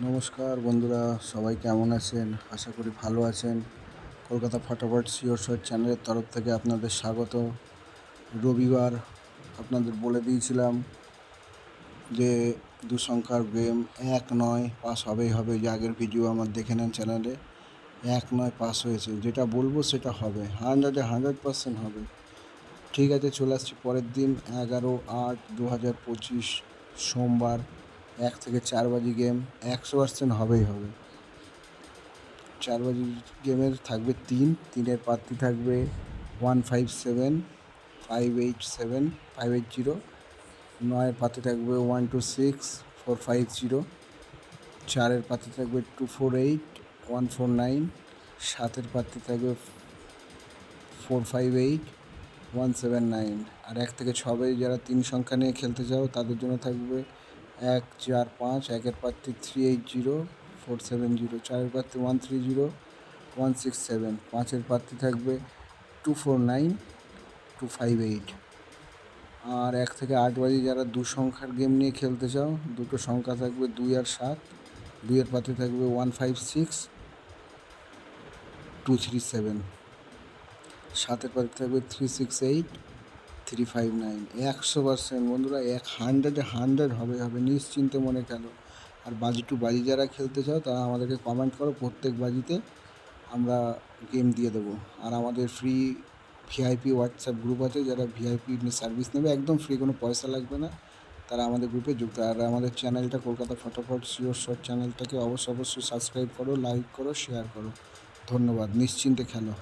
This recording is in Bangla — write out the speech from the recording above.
নমস্কার বন্ধুরা, সবাই কেমন আছেন? আশা করি ভালো আছেন। কলকাতা ফটাফট শিওর শট চ্যানেলের তরফ থেকে আপনাদের স্বাগত। রবিবার আপনাদের বলে দিয়েছিলাম যে দু সংখ্যার গেম 1-9 পাস হবেই হবে। যে আগের ভিডিও আমার দেখে নেন চ্যানেলে, 1-9 পাস হয়েছে। যেটা বলবো সেটা হবে, 100% হবে। ঠিক আছে, চলে আসছি পরের দিন 11/8/2025 সোমবার 1 থেকে 4 বাজি গেম 100% হবেই হবে। 4 বাজি গেমের থাকবে তিনের প্রার্থী থাকবে 157-587-580, 9-এর প্রার্থী থাকবে 126-450, 4-এর প্রার্থী থাকবে 248-149, 7-এর প্রার্থী থাকবে 458-179। আর 1 থেকে 6 বাজি যারা 3 সংখ্যা নিয়ে খেলতে চাও তাদের জন্য থাকবে 1-4-5, 1-এর প্রার্থী 380-470, 4-এর প্রার্থী 130-167, 5-এর প্রার্থী থাকবে 249-258। আর 1 থেকে 8 বাজি যারা 2 সংখ্যার গেম নিয়ে খেলতে চাও, দুটো সংখ্যা থাকবে 2 আর 7, 2-এর প্রার্থী থাকবে 156-237, 7-এর প্রার্থী থাকবে 368-359। 100% বন্ধুরা, 100 হবে নিশ্চিন্তে মনে খেলো। আর বাজি টু বাজি যারা খেলতে চাও তারা আমাদেরকে কমেন্ট করো, প্রত্যেক বাজিতে আমরা গেম দিয়ে দেবো। আর আমাদের ফ্রি ভিআইপি হোয়াটসঅ্যাপ গ্রুপ আছে, যারা ভিআইপি সার্ভিস নেবে একদম ফ্রি, কোনো পয়সা লাগবে না, তারা আমাদের গ্রুপে যুক্ত। আর আমাদের চ্যানেলটা কলকাতা ফটাফট শিওর শট চ্যানেলটাকে অবশ্যই সাবস্ক্রাইব করো, লাইক করো, শেয়ার করো। ধন্যবাদ। নিশ্চিন্তে খেলো।